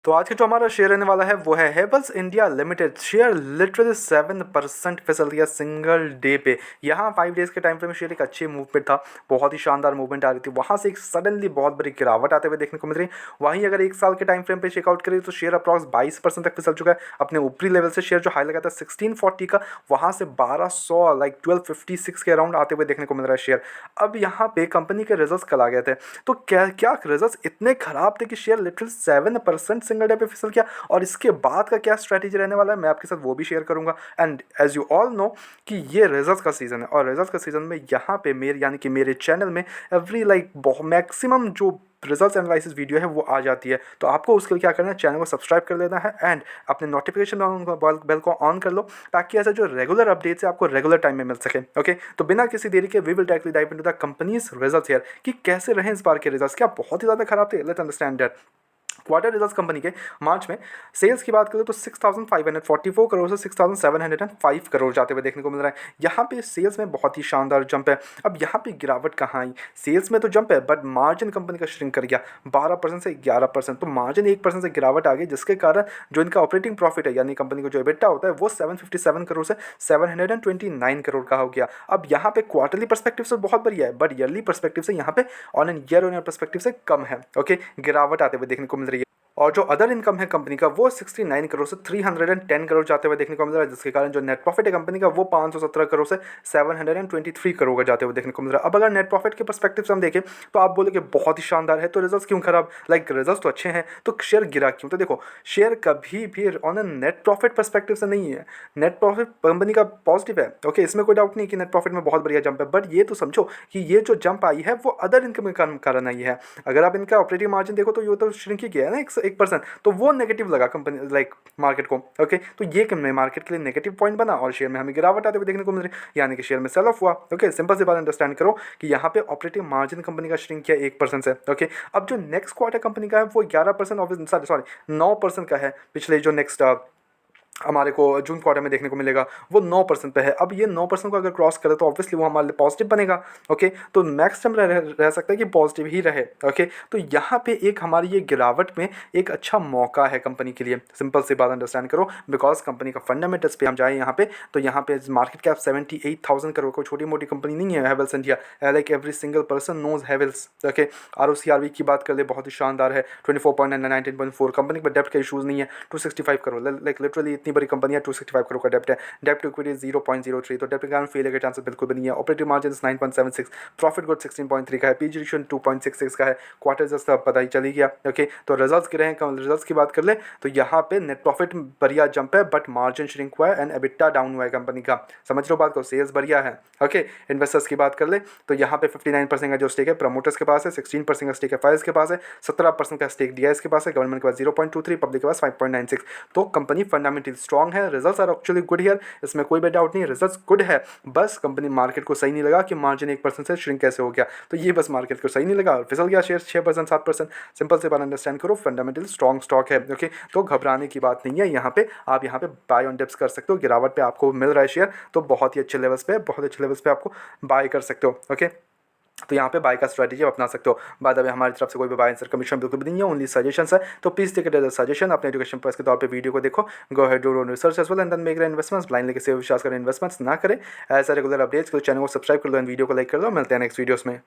तो आज का जो हमारा शेयर रहने वाला है वो है Havells India limited. Share literally 7% फिसल गया सिंगल डे पे। यहाँ 5 डेज़ के टाइम फ्रेम में शेयर एक अच्छी मूवमेंट था, बहुत ही शानदार मूवमेंट आ रही थी, वहाँ से एक सडनली बहुत बड़ी गिरावट आते हुए देखने को मिल रही है। वहीं अगर 1 साल के टाइम फ्रेम पे चेकआउट करें तो शेयर अप्रॉक्स 22% तक फिसल चुका है अपने ऊपरी लेवल से। शेयर जो हाई लगा था 1640 का, वहाँ से 1200 लाइक 1256 के अराउंड आते हुए देखने को मिल रहा है शेयर। अब यहाँ पे कंपनी के रिजल्ट्स कल आ गए थे, तो क्या क्या रिजल्ट्स इतने खराब थे कि शेयर लिटरली 7% सिंगल डे पे फिसल गया। और इसके बाद का क्या स्ट्रैटेजी रहने वाला है मैं आपके साथ वो भी शेयर करूंगा। And as you all know कि ये रिजल्ट्स का सीज़न है, और रिजल्ट्स का सीज़न में यहाँ पे मेरे यानी कि मेरे चैनल में एवरी लाइक मैक्सिमम जो रिजल्ट्स एनालिसिस वीडियो है वो आ जाती है। तो आपको उसके लिए क्या करना है, चैनल को सब्सक्राइब कर लेना है एंड अपने नोटिफिकेशन बेल को ऑन कर लो, ताकि ऐसा जो रेगुलर अपडेट्स है आपको रेगुलर टाइम में मिल सके। ओके, तो बिना किसी देरी के we will directly dive into the company's results here कि कैसे रहे इस बार के रिजल्ट्स। क्या बहुत ही ज़्यादा खराब थे? Let's understand that. Quarter results company के मार्च में सेल्स की बात करें तो 6544 करोड़ से 6705 करोड़ जाते हुए देखने को मिल रहा है। यहाँ पे सेल्स में बहुत ही शानदार जंप है। अब यहाँ पे गिरावट कहाँ आई? सेल्स में तो जंप है बट मार्जिन कंपनी का श्रिंक कर गया 12% से 11%, तो मार्जिन 1% से गिरावट आ गई, जिसके कारण जो इनका ऑपरेटिंग प्रॉफिट है यानी कंपनी को जो एबिटा होता है वो 757 करोड़ से 729 करोड़ का हो गया। अब यहाँ पे क्वार्टरली परस्पेक्टिव से बहुत बढ़िया है, बट ईयरली परस्पेक्टिव से यहाँ पे ऑन एन ईयर परस्पेक्टिव से कम है। ओके, गिरावट आते हुए देखने को मिल रही है। और जो अदर इनकम है कंपनी का वो 69 करोड़ से 310 करोड़ जाते हुए देखने को मिल रहा है, जिसके कारण जो नेट प्रॉफिट है कंपनी का वो 517 करोड़ से 723 करोड़ का जाते हुए देखने को मिल रहा है। अब अगर नेट प्रॉफिट के पर्सपेक्टिव से हम देखें तो आप बोले कि बहुत ही शानदार है, तो रिजल्ट्स क्यों खराब? लाइक रिजल्ट्स तो अच्छे हैं तो शेयर गिरा क्यों? तो देखो, शेयर कभी भी on a net profit perspective से नहीं है, नेट प्रॉफिट कंपनी का पॉजिटिव है। ओके, इसमें कोई डाउट नहीं कि नेट प्रॉफिट में बहुत बढ़िया जंप है, बट ये तो समझो कि ये जो जंप आई है वो अदर इनकम के कारण आई है। अगर आप इनका ऑपरेटिंग मार्जिन देखो तो ये तो श्रिंक ही किया है ना 1%, तो वो नेगेटिव लगा कंपनी लाइक मार्केट को। ओके, तो ये मार्केट के लिए नेगेटिव पॉइंट बना और शेयर में हमें गिरावट आते हुए देखने को मिल रही है, यानी कि शेयर में सेल ऑफ हुआ। ओके, सिंपल सी बात अंडरस्टैंड करो कि यहाँ पे ऑपरेटिंग मार्जिन कंपनी का श्रिंक किया 1% से। ओके, अब जो नेक्स्ट क्वार्टर कंपनी का है वो 11% सॉरी 9% का है। पिछले जो नेक्स्ट हमारे को जून क्वार्टर में देखने को मिलेगा वो 9% पे है। अब ये 9% को अगर क्रॉस करे तो ऑब्वियसली वो हमारे लिए पॉजिटिव बनेगा। ओके, तो नेक्स्ट टाइम रह सकता है कि पॉजिटिव ही रहे। ओके, तो यहाँ पे एक हमारी ये गिरावट में एक अच्छा मौका है कंपनी के लिए। सिंपल सी बात अंडरस्टैंड करो, बिकॉज कंपनी का फंडामेंटल्स पे हम जाए यहाँ पे तो यहाँ पे मार्केट कैप 78,000 करोड़, को छोटी मोटी कंपनी नहीं है Havells India, like every single person knows Havells. Okay, ROCRV की बात कर ले बहुत ही शानदार है 24.9 19.4, कंपनी पर डेप्ट का इशूज़ नहीं है 265 करोड़, लाइक लिटरली इतनी बड़ी कंपनी है 265 करोड़ का डेप्ट है। डेप्ट टू इक्विटी 0.03, तो डेप्ट के कारण फेलियर के चांसेस बिल्कुल भी नहीं है। ऑपरेटिंग मार्जिन 9.76, प्रॉफिट ग्रोथ 16.3 का है, पीजी रेशियो 2.66 का है। क्वार्टर जस्ट पता ही चली गया। ओके, तो रिजल्ट्स गिरे हैं, रिजल्ट्स की बात कर ले तो यहाँ पे नेट प्रॉफिट बढ़िया जंप है बट मार्जिन श्रिंक हुआ है एंड एबिटा डाउन हुआ है कंपनी का। समझ लो बात को, सेल्स बढ़िया है। ओके, इन्वेस्टर्स की बात कर ले तो यहाँ पे 59% का जो स्टेक है प्रमोटर्स के पास है, 16% का स्टेक है फाइल्स के पास है, 17% का स्टेक DIS के पास है, गवर्नमेंट के पास 0.23, पब्लिक के पास 5.96। तो कंपनी फंडामेंटली स्ट्रॉन्ग है, results are actually good here, इसमें कोई भी डाउट नहीं, रिजल्ट्स गुड है। बस कंपनी मार्केट को सही नहीं लगा कि मार्जिन 1% से श्रिंक कैसे हो गया, तो ये बस मार्केट को सही नहीं लगा और फिसल गया शेयर 6% 7%। सिंपल से बात अंडरस्टैंड करो, फंडामेंटल स्ट्रॉन्ग स्टॉक है। ओके, तो घबराने की बात नहीं है। यहाँ पे आप यहाँ पे बाय ऑन डिप्स कर सकते हो, गिरावट पे आपको मिल रहा है शेयर तो बहुत ही अच्छे लेवल्स पे, बहुत अच्छे लेवल्स पे आपको बाय कर सकते हो। ओके, तो यहाँ पे बाय का स्ट्रैटेजी अपना सकते हो। बाद में हमारी तरफ से कोई भी बाय आंसर कमीशन बिल्कुल भी नहीं है, ओनली सजेशंस है। तो please take it as a suggestion, अपने एजुकेशन पर्पस के तौर पे वीडियो को देखो, go ahead do own research as well and then make your investments. Blindly किसी विश्वास करें इन्वेस्टमेंट्स ना करें। ऐसा रेगुलर अपडेट्स के चैनल को सब्सक्राइब कर लो एंड वीडियो को लाइक कर लो। मिलते हैं नेक्स्ट वीडियोस में।